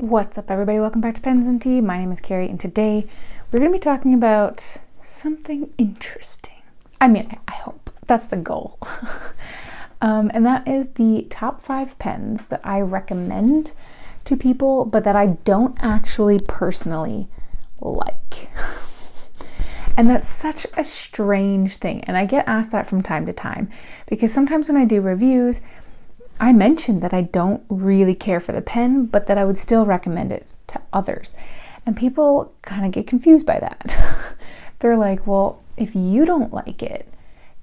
What's up, everybody? Welcome back to Pens and Tea. My name is Carrie, and today we're going to be talking about something interesting. I hope. That's the goal. And that is the top 5 pens that I recommend to people, but that I don't actually personally like. And that's such a strange thing. And I get asked that from time to time, because sometimes when I do reviews, I mentioned that I don't really care for the pen, but that I would still recommend it to others. And people kind of get confused by that. They're like, well, if you don't like it,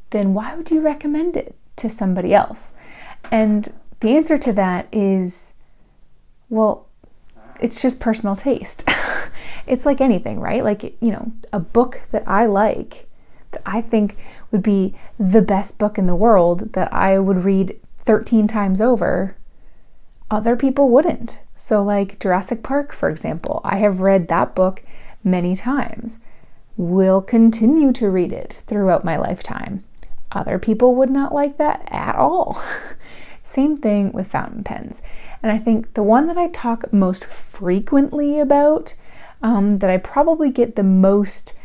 then why would you recommend it to somebody else? And the answer to that is, well, it's just personal taste. It's like anything, right? Like, a book that I like, that I think would be the best book in the world, that I would read 13 times over, other people wouldn't. So like Jurassic Park, for example, I have read that book many times, will continue to read it throughout my lifetime. Other people would not like that at all. Same thing with fountain pens. And I think the one that I talk most frequently about, that I probably get the most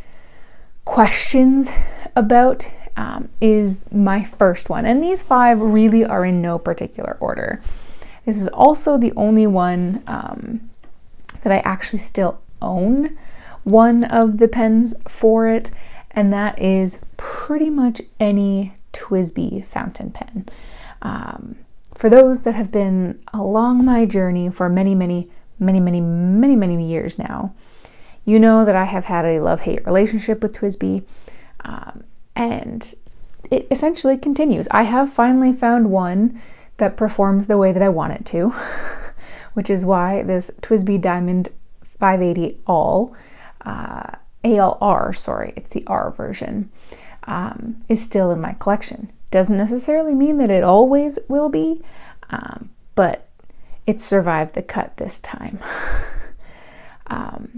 questions about, is my first one. And these 5 really are in no particular order. This is also the only one that I actually still own one of the pens for it, and that is pretty much any TWSBI fountain pen. For those that have been along my journey for many years now, you know that I have had a love-hate relationship with TWSBI. And it essentially continues. I have finally found one that performs the way that I want it to, which is why this TWSBI Diamond 580 ALR, it's the R version, is still in my collection. Doesn't necessarily mean that it always will be, but it survived the cut this time.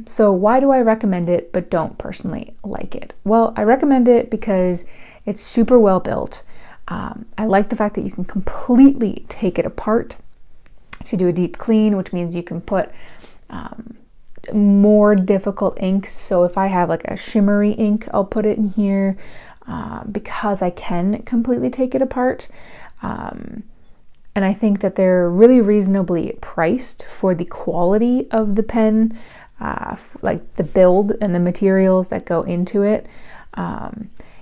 So why do I recommend it but don't personally like it? Well, I recommend it because it's super well built. I like the fact that you can completely take it apart to do a deep clean, which means you can put more difficult inks. So if I have like a shimmery ink, I'll put it in here because I can completely take it apart. And I think that they're really reasonably priced for the quality of the pen, like the build and the materials that go into it.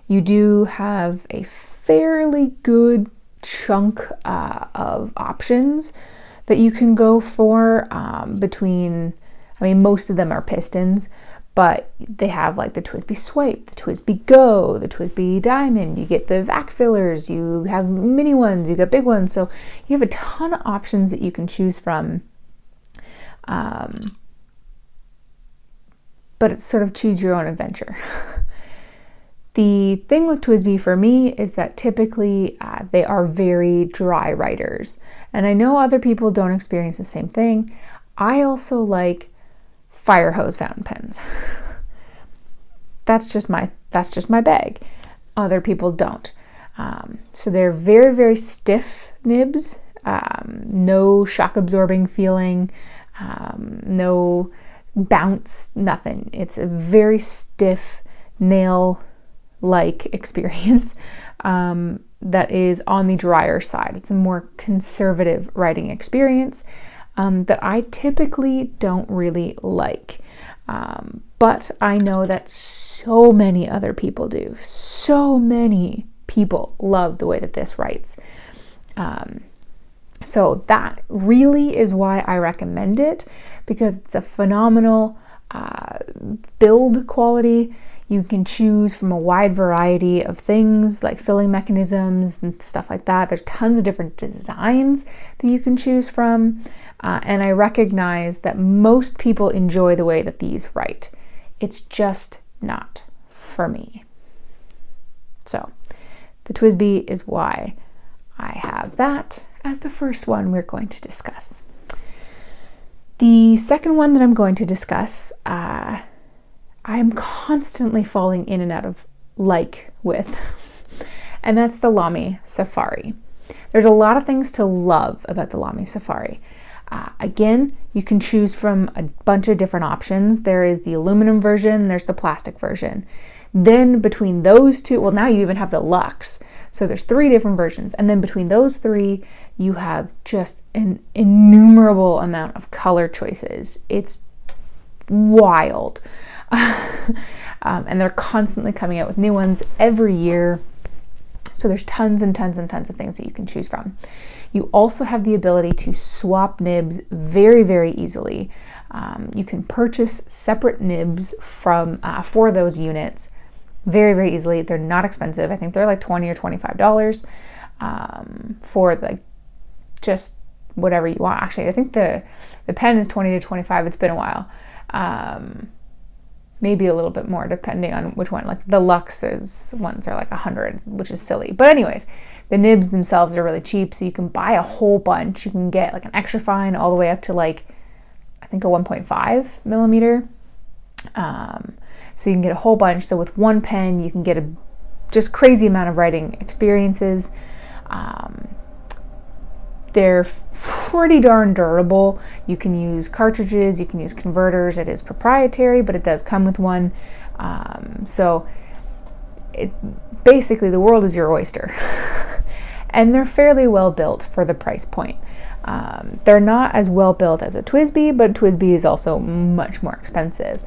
You do have a fairly good chunk of options that you can go for between, most of them are pistons, but they have like the TWSBI Swipe, the TWSBI Go, the TWSBI Diamond. You get the vac fillers, you have mini ones, you got big ones. So you have a ton of options that you can choose from. But it's sort of choose your own adventure. The thing with TWSBI for me is that typically they are very dry writers. And I know other people don't experience the same thing. I also like fire hose fountain pens. That's just my bag. Other people don't. So they're very, very stiff nibs, no shock absorbing feeling, no bounce, nothing. It's a very stiff nail-like experience that is on the drier side. It's a more conservative writing experience that I typically don't really like. But I know that so many other people do. So many people love the way that this writes. So that really is why I recommend it, because it's a phenomenal build quality. You can choose from a wide variety of things like filling mechanisms and stuff like that. There's tons of different designs that you can choose from. And I recognize that most people enjoy the way that these write. It's just not for me. So the TWSBI is why I have that as the first one we're going to discuss. The second one that I'm going to discuss, I am constantly falling in and out of with, and that's the Lamy Safari. There's a lot of things to love about the Lamy Safari. Again, you can choose from a bunch of different options. There is the aluminum version, there's the plastic version. Then between those two, well, now you even have the luxe. So there's 3 different versions. And then between those 3, you have just an innumerable amount of color choices. It's wild. And they're constantly coming out with new ones every year. So there's tons and tons and tons of things that you can choose from. You also have the ability to swap nibs very, very easily. You can purchase separate nibs from for those units very, very easily. They're not expensive. I think they're like $20 or $25 for like just whatever you want. Actually, I think the pen is $20 to $25. It's been a while. Maybe a little bit more depending on which one. Like the Lux's ones are like $100, which is silly. But anyways, the nibs themselves are really cheap, so you can buy a whole bunch. You can get like an extra fine all the way up to like, I think a 1.5 millimeter. So you can get a whole bunch. So with one pen, you can get a just crazy amount of writing experiences. They're pretty darn durable. You can use cartridges, you can use converters. It is proprietary, but it does come with one. So basically the world is your oyster. And they're fairly well built for the price point. They're not as well built as a TWSBI, but TWSBI is also much more expensive.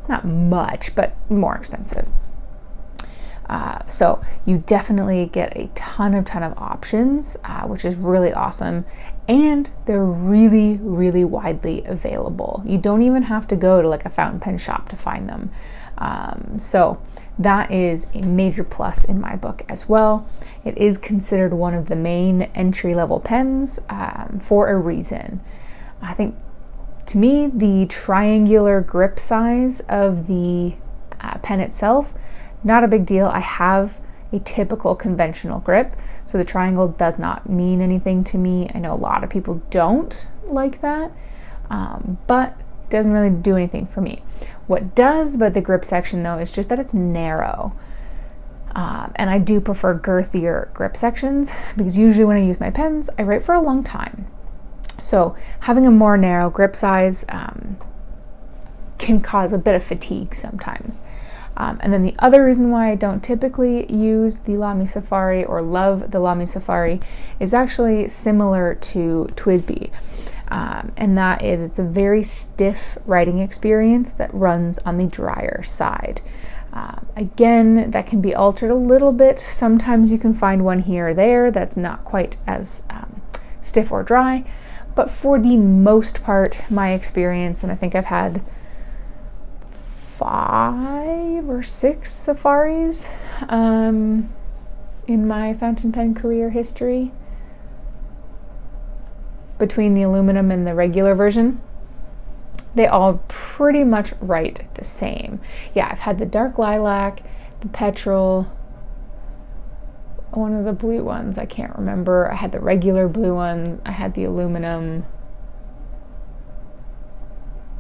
Not much, but more expensive. So you definitely get a ton of options, which is really awesome. And they're really, really widely available. You don't even have to go to like a fountain pen shop to find them. So that is a major plus in my book as well. It is considered one of the main entry-level pens for a reason. I think, to me, the triangular grip size of the pen itself, not a big deal. I have a typical conventional grip, so the triangle does not mean anything to me. I know a lot of people don't like that, but it doesn't really do anything for me. What does about the grip section though is just that it's narrow. And I do prefer girthier grip sections because usually when I use my pens, I write for a long time. So having a more narrow grip size can cause a bit of fatigue sometimes. And then the other reason why I don't typically use the Lamy Safari or love the Lamy Safari is actually similar to TWSBI. And that is, it's a very stiff writing experience that runs on the drier side. Again, that can be altered a little bit. Sometimes you can find one here or there that's not quite as stiff or dry. But for the most part, my experience, and I think I've had 5 or 6 safaris in my fountain pen career history, between the aluminum and the regular version, they all pretty much write the same. Yeah, I've had the dark lilac, the petrol, one of the blue ones, I can't remember. I had the regular blue one, I had the aluminum.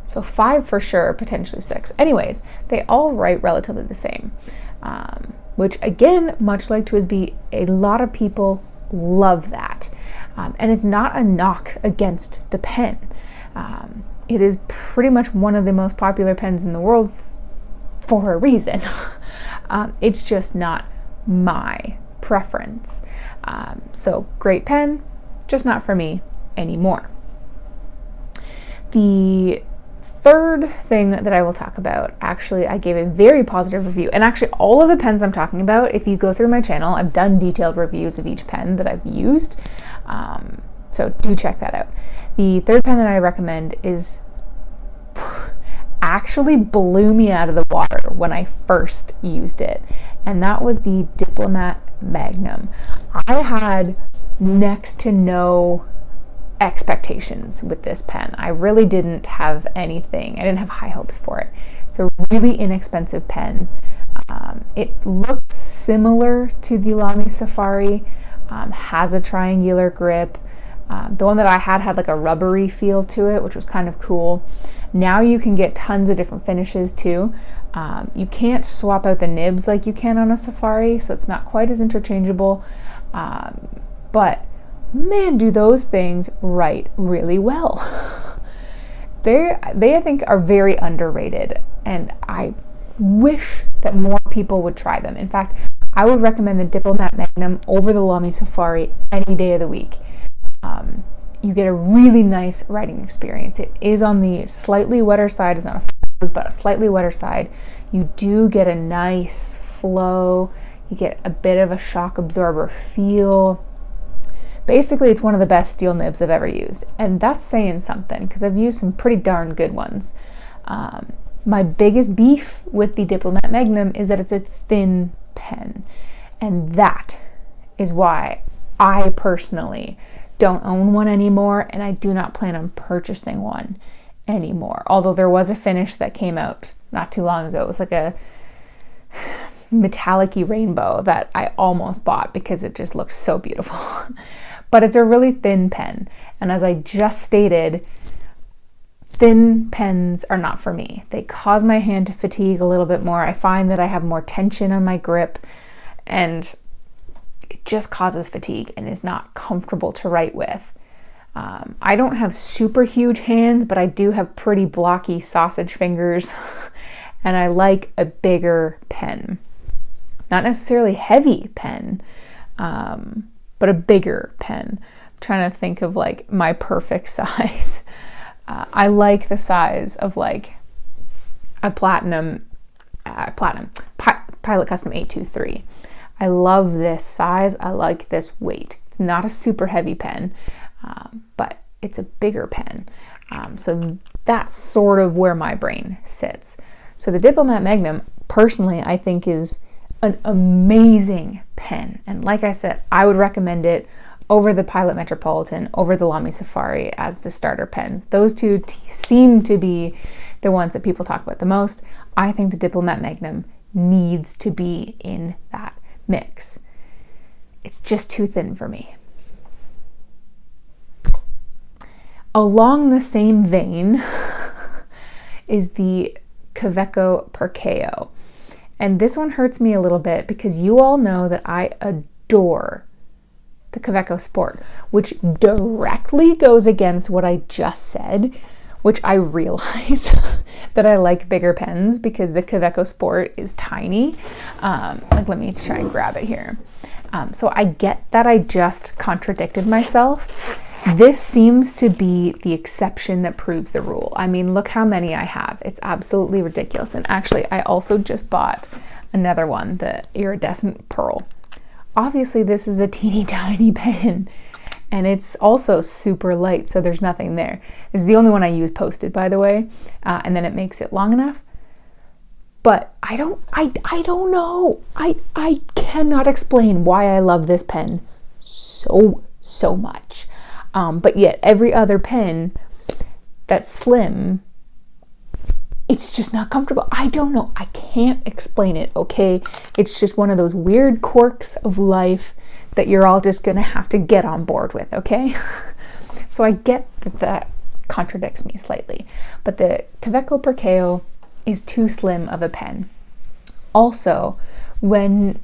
So 5 for sure, potentially 6. Anyways, they all write relatively the same, which again, much like TWSBI, a lot of people love that. And it's not a knock against the pen. It is pretty much one of the most popular pens in the world for a reason. It's just not my preference. So great pen, just not for me anymore. The third thing that I will talk about, actually, I gave a very positive review. And actually, all of the pens I'm talking about, if you go through my channel, I've done detailed reviews of each pen that I've used. So do check that out. The third pen that I recommend is actually blew me out of the water when I first used it. And that was the Diplomat Magnum. I had next to no expectations with this pen. I really didn't have anything. I didn't have high hopes for it. It's a really inexpensive pen. It looks similar to the Lamy Safari, has a triangular grip. The one that I had like a rubbery feel to it, which was kind of cool. Now you can get tons of different finishes too. You can't swap out the nibs like you can on a Safari, so it's not quite as interchangeable. But man, do those things write really well. They I think are very underrated, and I wish that more people would try them. In fact, I would recommend the Diplomat Magnum over the Lamy Safari any day of the week. You get a really nice writing experience. It is on the slightly wetter side. It's not a flows, but a slightly wetter side. You do get a nice flow. You get a bit of a shock absorber feel. Basically, it's one of the best steel nibs I've ever used, and that's saying something because I've used some pretty darn good ones. My biggest beef with the Diplomat Magnum is that it's a thin pen, and that is why I personally don't own one anymore, and I do not plan on purchasing one anymore. Although there was a finish that came out not too long ago. It was like a metallic-y rainbow that I almost bought because it just looks so beautiful. But it's a really thin pen, and as I just stated, thin pens are not for me. They cause my hand to fatigue a little bit more. I find that I have more tension on my grip, and it just causes fatigue and is not comfortable to write with. I don't have super huge hands, but I do have pretty blocky sausage fingers, and I like a bigger pen. Not necessarily heavy pen, but a bigger pen. I'm trying to think of like my perfect size. I like the size of like a Pilot Custom 823. I love this size. I like this weight. It's not a super heavy pen, but it's a bigger pen. So that's sort of where my brain sits. So the Diplomat Magnum, personally, I think is an amazing pen. And like I said, I would recommend it over the Pilot Metropolitan, over the Lamy Safari as the starter pens. Those two seem to be the ones that people talk about the most. I think the Diplomat Magnum needs to be in that mix. It's just too thin for me. Along the same vein is the Kaweco Perkeo. And this one hurts me a little bit because you all know that I adore the Kaweco Sport, which directly goes against what I just said, which I realize that I like bigger pens because the Kaweco Sport is tiny. Let me try and grab it here. So I get that I just contradicted myself. This seems to be the exception that proves the rule. I mean, look how many I have. It's absolutely ridiculous. And actually, I also just bought another one, the Iridescent Pearl. Obviously, this is a teeny tiny pen, and it's also super light, so there's nothing there. This is the only one I use posted, by the way, and then it makes it long enough. But I don't know. I cannot explain why I love this pen so much. But yet every other pen that's slim, it's just not comfortable. I don't know. I can't explain it, okay? It's just one of those weird quirks of life that you're all just gonna have to get on board with, okay? So I get that contradicts me slightly. But the Kaweco Perkeo is too slim of a pen. Also, when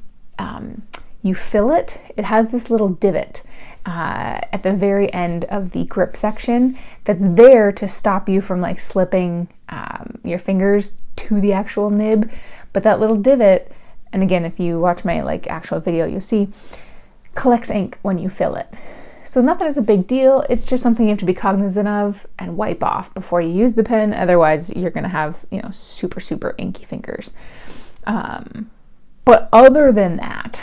you fill it, it has this little divot at the very end of the grip section that's there to stop you from like slipping your fingers to the actual nib. But that little divot, and again, if you watch my like actual video, you'll see, collects ink when you fill it. So not that it's a big deal, it's just something you have to be cognizant of and wipe off before you use the pen. Otherwise, you're gonna have, super inky fingers. But other than that,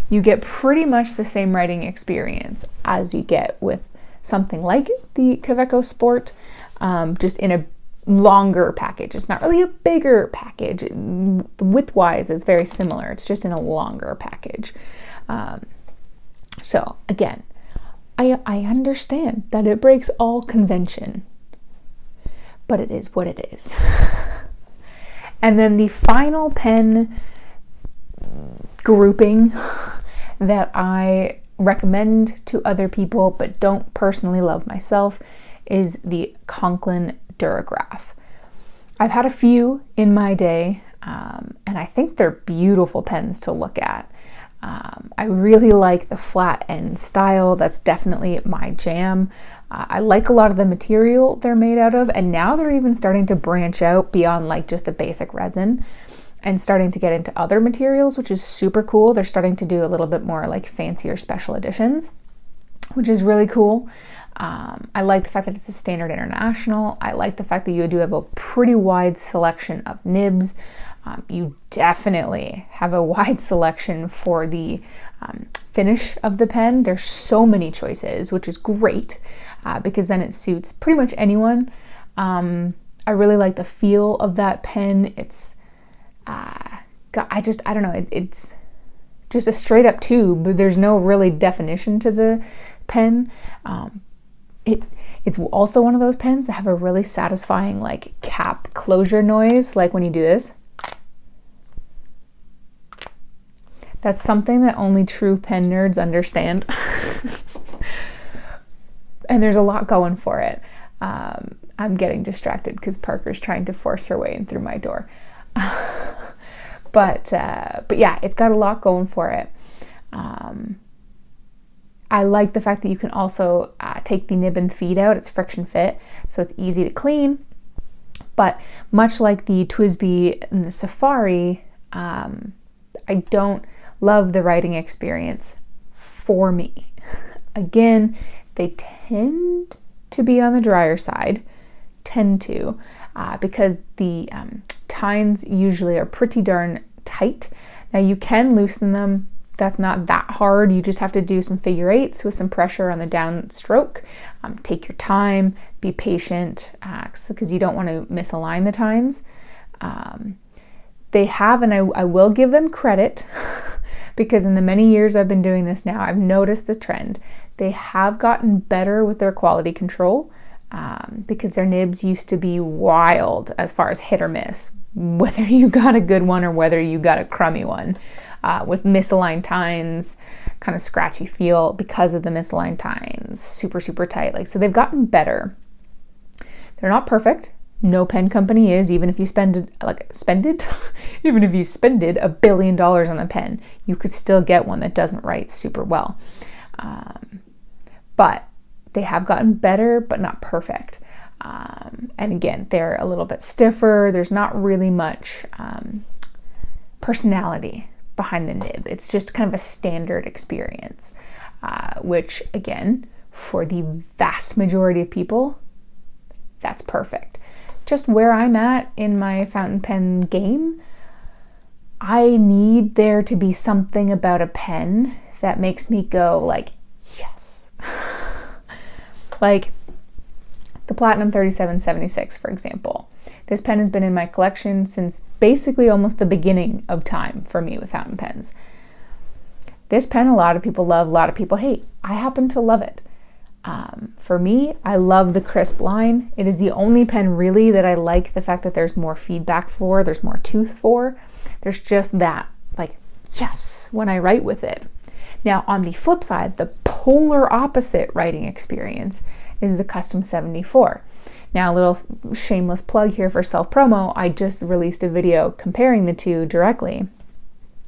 you get pretty much the same writing experience as you get with something like the Kaweco Sport, just in a longer package. It's not really a bigger package. Width-wise, it's very similar. It's just in a longer package. So again, I understand that it breaks all convention, but it is what it is. And then the final pen grouping that I recommend to other people but don't personally love myself is the Conklin Duragraph. I've had a few in my day, and I think they're beautiful pens to look at. I really like the flat end style. That's definitely my jam. I like a lot of the material they're made out of, and now they're even starting to branch out beyond like just the basic resin and starting to get into other materials, which is super cool. They're starting to do a little bit more like fancier special editions, which is really cool. I like the fact that it's a standard international. I like the fact that you do have a pretty wide selection of nibs. You definitely have a wide selection for the finish of the pen. There's so many choices, which is great because then it suits pretty much anyone. I really like the feel of that pen. It's, I don't know, it's just a straight up tube, but there's no really definition to the pen. It's also one of those pens that have a really satisfying like cap closure noise, like when you do this. That's something that only true pen nerds understand. And there's a lot going for it. I'm getting distracted because Parker's trying to force her way in through my door. But yeah, it's got a lot going for it. I like the fact that you can also take the nib and feed out. It's friction fit, so it's easy to clean. But much like the TWSBI and the Safari, I don't love the writing experience for me. Again, they tend to be on the drier side, because the tines usually are pretty darn tight. Now you can loosen them. That's not that hard. You just have to do some figure eights with some pressure on the down stroke. Take your time, be patient, because you don't want to misalign the tines. They have, and I will give them credit, because in the many years I've been doing this now, I've noticed the trend. They have gotten better with their quality control, because their nibs used to be wild as far as hit or miss, whether you got a good one or whether you got a crummy one, with misaligned tines, kind of scratchy feel because of the misaligned tines, super, super tight. Like, so they've gotten better. They're not perfect. No pen company is, even if you even if you spended $1 billion on a pen, you could still get one that doesn't write super well. But they have gotten better, but not perfect. And again, they're a little bit stiffer. There's not really much personality behind the nib. It's just kind of a standard experience, which again, for the vast majority of people, that's perfect. Just where I'm at in my fountain pen game, I need there to be something about a pen that makes me go like, yes. Like the Platinum 3776, for example. This pen has been in my collection since basically almost the beginning of time for me with fountain pens. This pen, a lot of people love, a lot of people hate. I happen to love it. For me, I love the crisp line. It is the only pen really that I like the fact that there's more feedback for, there's more tooth for. There's just that, like, yes, when I write with it. Now, on the flip side, the polar opposite writing experience is the Custom 74. Now, a little shameless plug here for self-promo. I just released a video comparing the two directly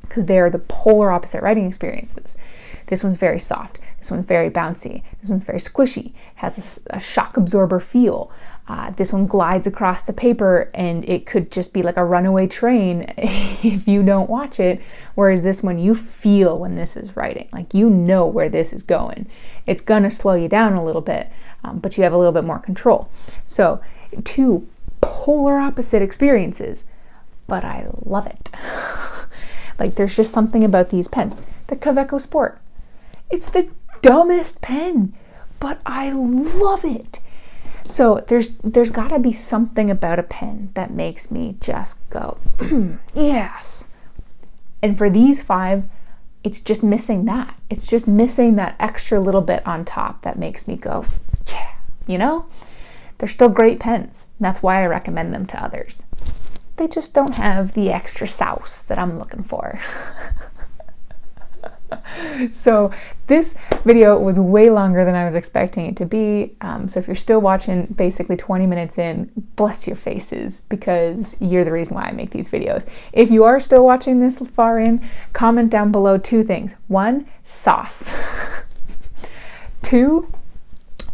because they're the polar opposite writing experiences. This one's very soft. This one's very bouncy. This one's very squishy. It has a shock absorber feel. This one glides across the paper and it could just be like a runaway train if you don't watch it. Whereas this one, you feel when this is writing. Like, you know where this is going. It's gonna slow you down a little bit, but you have a little bit more control. So, two polar opposite experiences, but I love it. Like, there's just something about these pens. The Kaweco Sport. It's the dumbest pen, but I love it. So there's got to be something about a pen that makes me just go, yes. And for these 5, it's just missing that. It's just missing that extra little bit on top that makes me go, yeah, you know? They're still great pens. That's why I recommend them to others. They just don't have the extra sauce that I'm looking for. So this video was way longer than I was expecting it to be. So if you're still watching, basically 20 minutes in, bless your faces, because you're the reason why I make these videos. If you are still watching this far in, comment down below 2 things. 1, sauce. 2,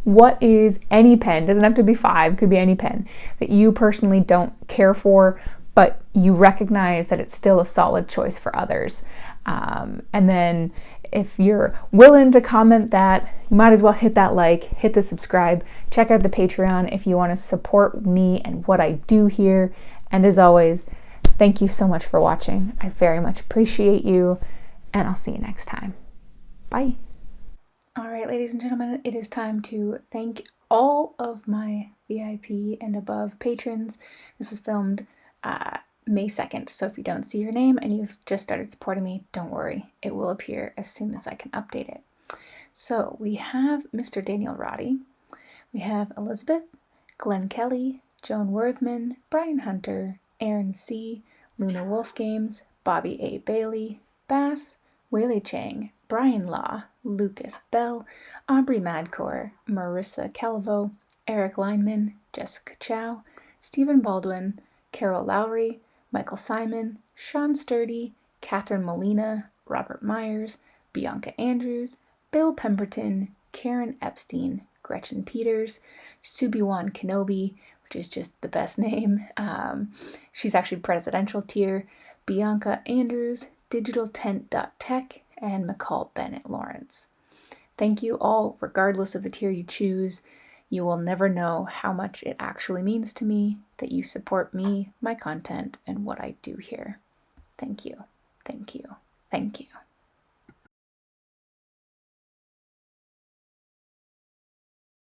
what is any pen, doesn't have to be 5, could be any pen, that you personally don't care for, but you recognize that it's still a solid choice for others. And then if you're willing to comment that, you might as well hit that like, hit the subscribe, check out the Patreon if you want to support me and what I do here. And as always, thank you so much for watching. I very much appreciate you, and I'll see you next time. Bye. All right, ladies and gentlemen, it is time to thank all of my VIP and above patrons. This was filmed May 2nd, so if you don't see your name and you've just started supporting me, don't worry. It will appear as soon as I can update it. So we have Mr. Daniel Roddy, we have Elizabeth, Glenn Kelly, Joan Worthman, Brian Hunter, Aaron C., Luna Wolf Games, Bobby A. Bailey, Bass, Wayley Chang, Brian Law, Lucas Bell, Aubrey Madcore, Marissa Calvo, Eric Lineman, Jessica Chow, Stephen Baldwin, Carol Lowry, Michael Simon, Sean Sturdy, Catherine Molina, Robert Myers, Bianca Andrews, Bill Pemberton, Karen Epstein, Gretchen Peters, Subiwan Kenobi, which is just the best name. She's actually presidential tier, Bianca Andrews, DigitalTent.tech, and McCall Bennett Lawrence. Thank you all, regardless of the tier you choose. You will never know how much it actually means to me that you support me, my content, and what I do here. Thank you, thank you, thank you.